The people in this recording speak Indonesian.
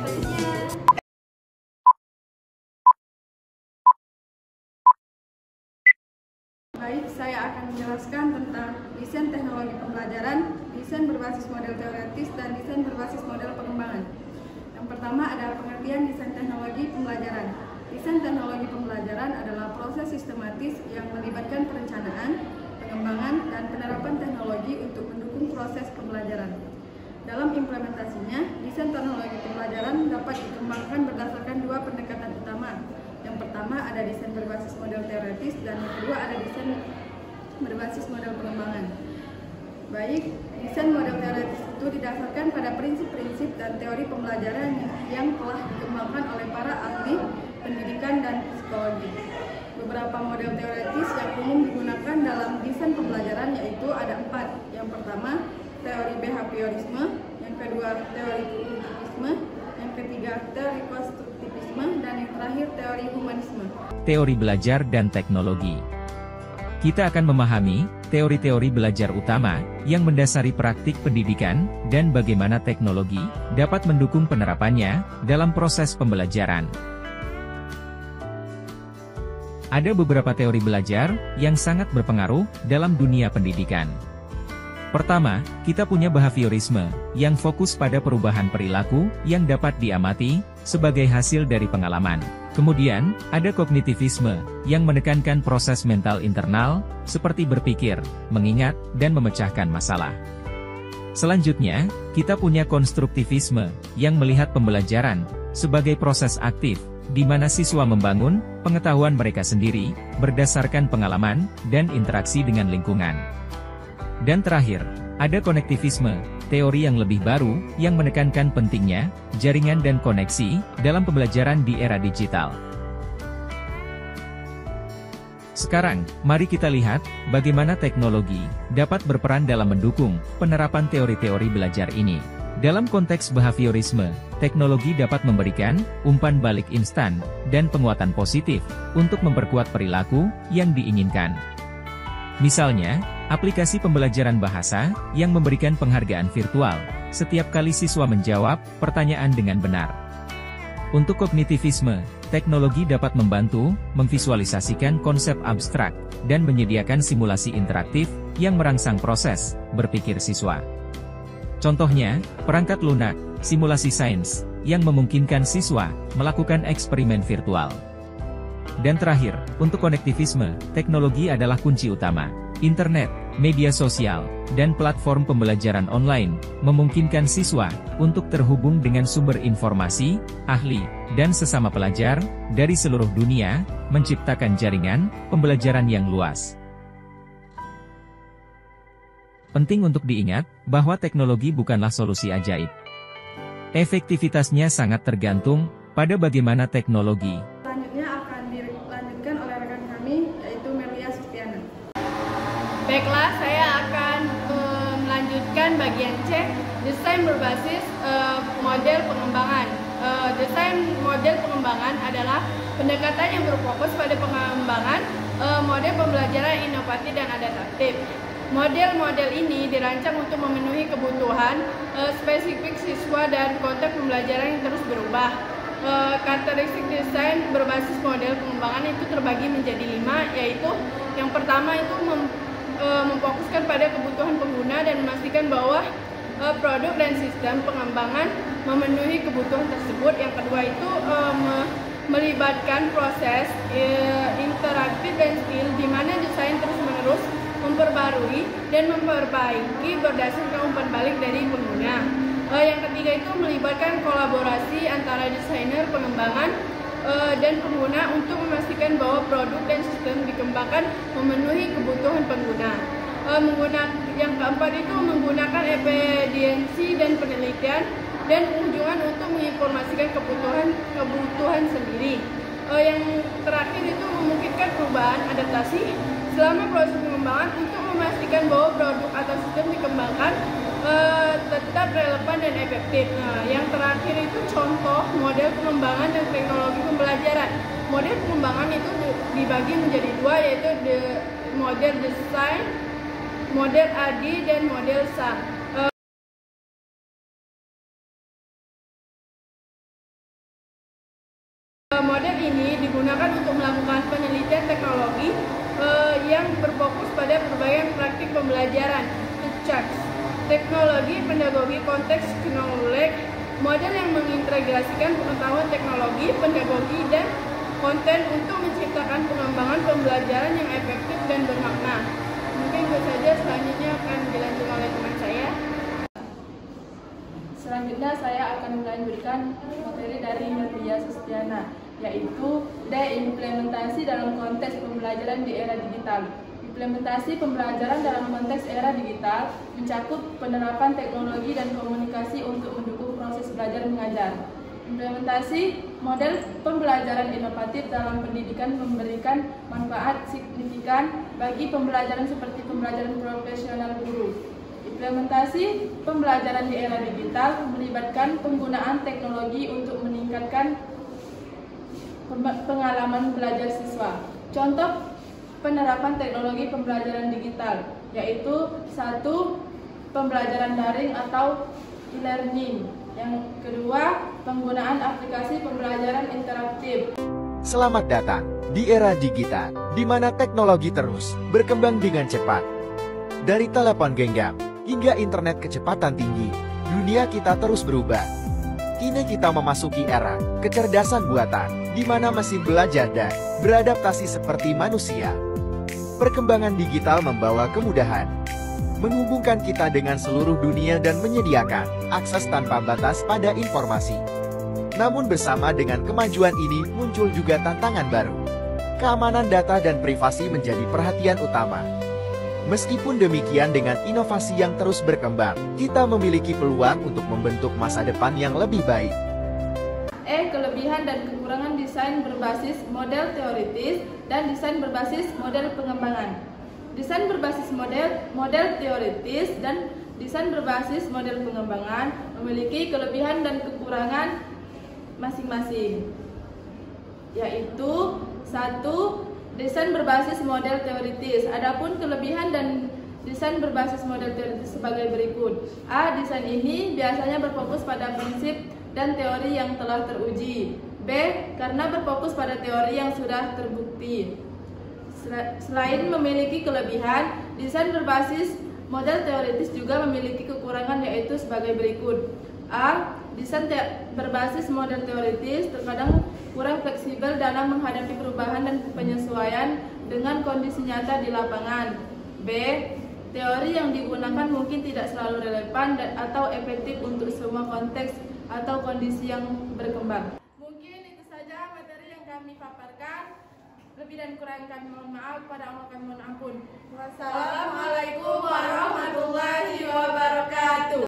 selanjutnya. Baik, saya akan menjelaskan tentang desain teknologi pembelajaran, desain berbasis model teoretis, dan desain berbasis model pengembangan. Yang pertama adalah pengertian desain teknologi pembelajaran. Desain teknologi pembelajaran adalah proses sistematis yang melibatkan perencanaan, pengembangan, dan penerapan teknologi untuk mendukung proses pembelajaran. Dalam implementasinya, desain teknologi pembelajaran dapat dikembangkan berdasarkan dua pendekatan utama. Yang pertama ada desain berbasis model teoretis, dan yang kedua ada desain berbasis model pengembangan. Baik, desain model teoretis itu didasarkan pada prinsip-prinsip dan teori pembelajaran yang telah dikembangkan oleh para ahli pendidikan dan psikologi. Beberapa model teoretis yang umum digunakan dalam desain pembelajaran yaitu ada 4. Yang pertama, teori behaviorisme, yang kedua teori kognitivisme, yang ketiga teori konstruktivisme, dan yang terakhir teori humanisme. Teori belajar dan teknologi. Kita akan memahami teori-teori belajar utama yang mendasari praktik pendidikan dan bagaimana teknologi dapat mendukung penerapannya dalam proses pembelajaran. Ada beberapa teori belajar yang sangat berpengaruh dalam dunia pendidikan. Pertama, kita punya behaviorisme, yang fokus pada perubahan perilaku yang dapat diamati sebagai hasil dari pengalaman. Kemudian, ada kognitivisme, yang menekankan proses mental internal, seperti berpikir, mengingat, dan memecahkan masalah. Selanjutnya, kita punya konstruktivisme, yang melihat pembelajaran sebagai proses aktif, di mana siswa membangun pengetahuan mereka sendiri, berdasarkan pengalaman dan interaksi dengan lingkungan. Dan terakhir, ada konektivisme, teori yang lebih baru, yang menekankan pentingnya jaringan dan koneksi dalam pembelajaran di era digital. Sekarang, mari kita lihat bagaimana teknologi dapat berperan dalam mendukung penerapan teori-teori belajar ini. Dalam konteks behaviorisme, teknologi dapat memberikan umpan balik instan dan penguatan positif untuk memperkuat perilaku yang diinginkan. Misalnya, aplikasi pembelajaran bahasa yang memberikan penghargaan virtual setiap kali siswa menjawab pertanyaan dengan benar. Untuk kognitivisme, teknologi dapat membantu memvisualisasikan konsep abstrak dan menyediakan simulasi interaktif yang merangsang proses berpikir siswa. Contohnya, perangkat lunak, simulasi sains, yang memungkinkan siswa melakukan eksperimen virtual. Dan terakhir, untuk konektivisme, teknologi adalah kunci utama. Internet, media sosial, dan platform pembelajaran online memungkinkan siswa untuk terhubung dengan sumber informasi, ahli, dan sesama pelajar dari seluruh dunia, menciptakan jaringan pembelajaran yang luas. Penting untuk diingat bahwa teknologi bukanlah solusi ajaib. Efektivitasnya sangat tergantung pada bagaimana teknologi. Selanjutnya akan dilanjutkan oleh rekan kami, yaitu Melia Sustiana. Baiklah, saya akan melanjutkan bagian C, desain berbasis model pengembangan. Desain model pengembangan adalah pendekatan yang berfokus pada pengembangan model pembelajaran inovatif dan adaptif. Model-model ini dirancang untuk memenuhi kebutuhan spesifik siswa dan konteks pembelajaran yang terus berubah. Karakteristik desain berbasis model pengembangan itu terbagi menjadi 5, yaitu yang pertama itu memfokuskan pada kebutuhan pengguna dan memastikan bahwa produk dan sistem pengembangan memenuhi kebutuhan tersebut. Yang kedua itu melibatkan proses interaktif dan skill, di mana desain terus-menerus memperbarui dan memperbaiki berdasarkan umpan balik dari pengguna. Yang ketiga itu melibatkan kolaborasi antara desainer, pengembangan, dan pengguna untuk memastikan bahwa produk dan sistem dikembangkan memenuhi kebutuhan pengguna. Yang keempat itu menggunakan evidensi dan penelitian dan kunjungan untuk menginformasikan kebutuhan sendiri. Yang terakhir itu memungkinkan perubahan adaptasi selama proses pengembangan untuk memastikan bahwa produk atau sistem dikembangkan tetap relevan dan efektif. Nah, yang terakhir itu contoh model pengembangan dan teknologi pembelajaran. Model pengembangan itu dibagi menjadi 2, yaitu model desain, model AD, dan model SAM. digunakan untuk melakukan penelitian teknologi yang berfokus pada berbagai praktik pembelajaran. Teknologi pedagogi konteks knowledge, model yang mengintegrasikan pengetahuan teknologi, pedagogi, dan konten untuk menciptakan pengembangan pembelajaran yang efektif dan bermakna. Mungkin itu saja, selanjutnya akan dilanjutkan oleh teman saya. Selanjutnya saya akan melanjutkan materi dari Nurlia Sustiana, yaitu implementasi dalam konteks pembelajaran di era digital. Implementasi pembelajaran dalam konteks era digital mencakup penerapan teknologi dan komunikasi untuk mendukung proses belajar mengajar. Implementasi model pembelajaran inovatif dalam pendidikan memberikan manfaat signifikan bagi pembelajaran seperti pembelajaran profesional guru. Implementasi pembelajaran di era digital melibatkan penggunaan teknologi untuk meningkatkan pengalaman belajar siswa. Contoh penerapan teknologi pembelajaran digital, yaitu 1. Pembelajaran daring atau e-learning. Yang kedua, penggunaan aplikasi pembelajaran interaktif. Selamat datang di era digital, di mana teknologi terus berkembang dengan cepat. Dari telepon genggam hingga internet kecepatan tinggi, dunia kita terus berubah. Kini kita memasuki era kecerdasan buatan, di mana mesin belajar dan beradaptasi seperti manusia. Perkembangan digital membawa kemudahan, menghubungkan kita dengan seluruh dunia dan menyediakan akses tanpa batas pada informasi. Namun bersama dengan kemajuan ini muncul juga tantangan baru. Keamanan data dan privasi menjadi perhatian utama. Meskipun demikian, dengan inovasi yang terus berkembang, kita memiliki peluang untuk membentuk masa depan yang lebih baik. Kelebihan dan kekurangan desain berbasis model teoritis dan desain berbasis model pengembangan. Desain berbasis model teoritis dan desain berbasis model pengembangan memiliki kelebihan dan kekurangan masing-masing, yaitu 1. Desain berbasis model teoritis. Adapun kelebihan dan desain berbasis model teoritis sebagai berikut. A. Desain ini biasanya berfokus pada prinsip dan teori yang telah teruji. B. Karena berfokus pada teori yang sudah terbukti. Selain memiliki kelebihan, desain berbasis model teoritis juga memiliki kekurangan, yaitu sebagai berikut. A. Desain berbasis model teoritis terkadang kurang fleksibel dalam menghadapi perubahan dan penyesuaian dengan kondisi nyata di lapangan. B. Teori yang digunakan mungkin tidak selalu relevan atau efektif untuk semua konteks atau kondisi yang berkembang. Mungkin itu saja materi yang kami paparkan. Lebih dan kurang kami mohon maaf, pada Allah kami mohon ampun. Wassalamualaikum warahmatullahi wabarakatuh.